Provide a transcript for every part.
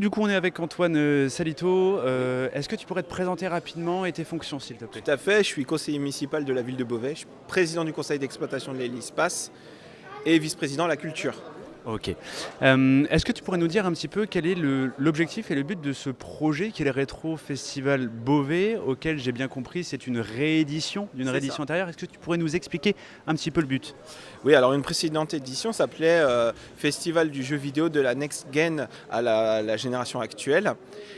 du coup on est avec Antoine Salito. Est-ce que tu pourrais te présenter rapidement et tes fonctions s'il te plaît? Tout à fait, je suis conseiller municipal de la ville de Beauvais, je suis président du conseil d'exploitation de l'Hélice-Pass et vice-président de la culture. Ok. Est-ce que tu pourrais nous dire un petit peu quel est l'objectif et le but de ce projet qui est le Rétro Festival Beauvais, auquel j'ai bien compris c'est une réédition d'une C'est réédition ça. antérieure. Est-ce que tu pourrais nous expliquer un petit peu le but? Oui, alors une précédente édition s'appelait Festival du jeu vidéo de la Next Gen à la génération actuelle.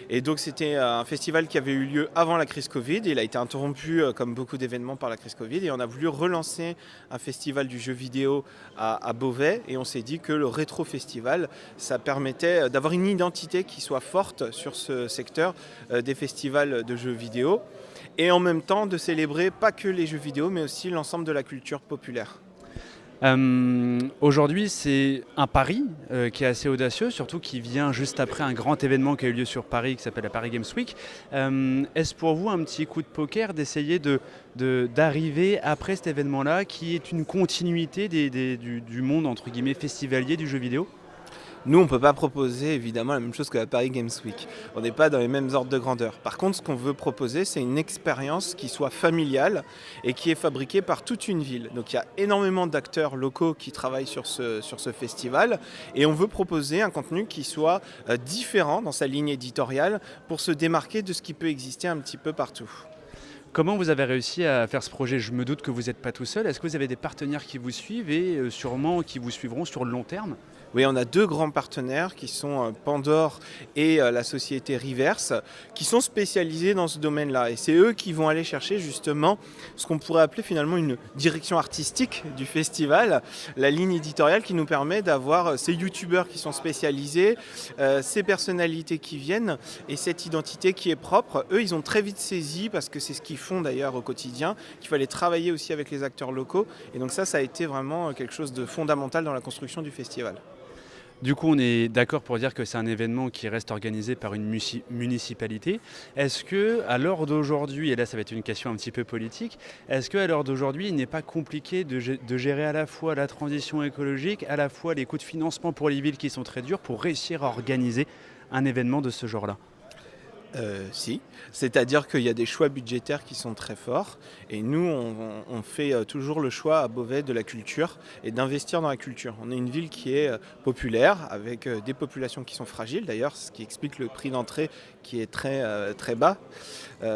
Et donc c'était un festival qui avait eu lieu avant la crise Covid. Il a été interrompu comme beaucoup d'événements par la crise Covid. Et on a voulu relancer un festival du jeu vidéo à Beauvais. Et on s'est dit que le Rétro Festival, ça permettait d'avoir une identité qui soit forte sur ce secteur des festivals de jeux vidéo. Et en même temps de célébrer pas que les jeux vidéo, mais aussi l'ensemble de la culture populaire. Aujourd'hui, c'est un pari qui est assez audacieux, surtout qui vient juste après un grand événement qui a eu lieu sur Paris, qui s'appelle la Paris Games Week. Est-ce pour vous un petit coup de poker d'essayer d'arriver après cet événement-là, qui est une continuité du monde entre guillemets festivalier du jeu vidéo? Nous, on ne peut pas proposer évidemment la même chose que la Paris Games Week. On n'est pas dans les mêmes ordres de grandeur. Par contre, ce qu'on veut proposer, c'est une expérience qui soit familiale et qui est fabriquée par toute une ville. Donc il y a énormément d'acteurs locaux qui travaillent sur ce festival et on veut proposer un contenu qui soit différent dans sa ligne éditoriale pour se démarquer de ce qui peut exister un petit peu partout. Comment vous avez réussi à faire ce projet? Je me doute que vous n'êtes pas tout seul. Est-ce que vous avez des partenaires qui vous suivent et sûrement qui vous suivront sur le long terme? Oui, on a deux grands partenaires qui sont Pandore et la société Reverse, qui sont spécialisés dans ce domaine-là. Et c'est eux qui vont aller chercher justement ce qu'on pourrait appeler finalement une direction artistique du festival, la ligne éditoriale qui nous permet d'avoir ces youtubeurs qui sont spécialisés, ces personnalités qui viennent et cette identité qui est propre. Eux, ils ont très vite saisi, parce que c'est ce qu'ils font d'ailleurs au quotidien, qu'il fallait travailler aussi avec les acteurs locaux. Et donc ça a été vraiment quelque chose de fondamental dans la construction du festival. Du coup, on est d'accord pour dire que c'est un événement qui reste organisé par une municipalité. Est-ce que, à l'heure d'aujourd'hui, et là ça va être une question un petit peu politique, est-ce qu'à l'heure d'aujourd'hui, il n'est pas compliqué de gérer à la fois la transition écologique, à la fois les coûts de financement pour les villes qui sont très durs, pour réussir à organiser un événement de ce genre-là? Si, c'est-à-dire qu'il y a des choix budgétaires qui sont très forts et nous on fait toujours le choix à Beauvais de la culture et d'investir dans la culture. On est une ville qui est populaire avec des populations qui sont fragiles d'ailleurs, ce qui explique le prix d'entrée qui est très bas.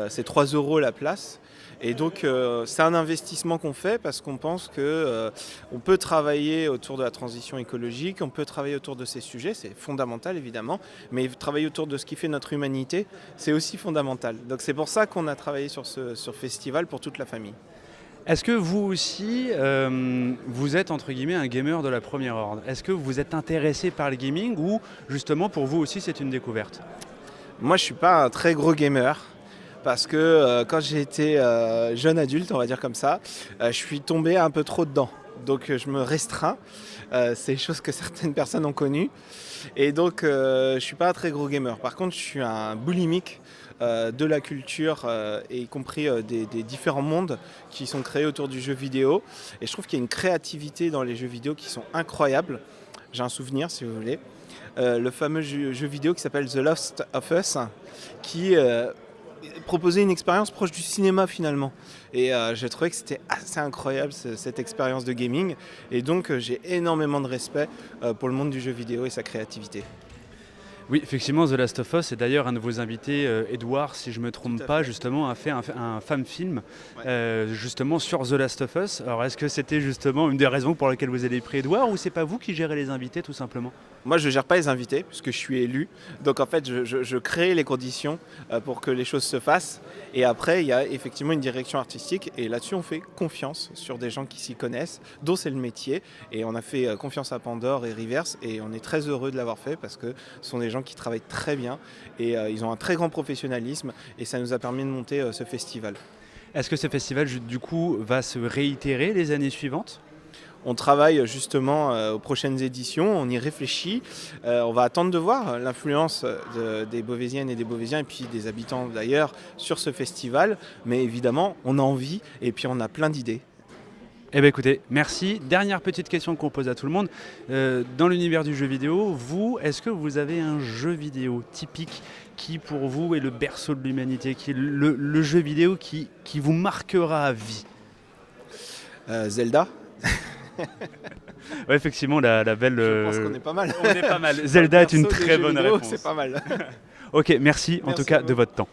C'est 3 € la place. Et donc c'est un investissement qu'on fait parce qu'on pense qu'on peut travailler autour de la transition écologique, on peut travailler autour de ces sujets, c'est fondamental évidemment, mais travailler autour de ce qui fait notre humanité, c'est aussi fondamental. Donc c'est pour ça qu'on a travaillé sur ce festival pour toute la famille. Est-ce que vous aussi, vous êtes entre guillemets un gamer de la première ordre? Est-ce que vous êtes intéressé par le gaming ou justement pour vous aussi c'est une découverte? Moi je suis pas un très gros gamer. Parce que quand j'ai été jeune adulte, on va dire comme ça, je suis tombé un peu trop dedans. Donc je me restreins. C'est des choses que certaines personnes ont connues. Et donc je ne suis pas un très gros gamer. Par contre, je suis un boulimique de la culture, et y compris des différents mondes qui sont créés autour du jeu vidéo. Et je trouve qu'il y a une créativité dans les jeux vidéo qui sont incroyables. J'ai un souvenir, si vous voulez. Le fameux jeu vidéo qui s'appelle The Last of Us, qui proposer une expérience proche du cinéma finalement. Et j'ai trouvé que c'était assez incroyable cette expérience de gaming. Et donc j'ai énormément de respect pour le monde du jeu vidéo et sa créativité. Oui, effectivement, The Last of Us, et d'ailleurs un de vos invités, Edouard, si je ne me trompe pas, justement, a fait un fan film justement sur The Last of Us. Alors est-ce que c'était justement une des raisons pour lesquelles vous avez pris Edouard ou c'est pas vous qui gérez les invités tout simplement? Moi, je ne gère pas les invités puisque je suis élu. Donc en fait, je crée les conditions pour que les choses se fassent. Et après, il y a effectivement une direction artistique. Et là-dessus, on fait confiance sur des gens qui s'y connaissent, dont c'est le métier. Et on a fait confiance à Pandore et Reverse. Et on est très heureux de l'avoir fait parce que ce sont des gens qui travaillent très bien. Et ils ont un très grand professionnalisme. Et ça nous a permis de monter ce festival. Est-ce que ce festival, du coup, va se réitérer les années suivantes? On travaille justement aux prochaines éditions, on y réfléchit. On va attendre de voir l'influence des Beauvaisiennes et des Beauvaisiens et puis des habitants d'ailleurs sur ce festival. Mais évidemment, on a envie et puis on a plein d'idées. Eh bien écoutez, merci. Dernière petite question qu'on pose à tout le monde. Dans l'univers du jeu vidéo, vous, est-ce que vous avez un jeu vidéo typique qui pour vous est le berceau de l'humanité, qui est le jeu vidéo qui vous marquera à vie? Zelda, Ouais, effectivement, la belle... je pense qu'on est pas mal. On est pas mal. Zelda est une Perso, des très jeux bonne vidéo, réponse. c'est pas mal. Ok, merci en tout Merci cas à de vous. votre temps.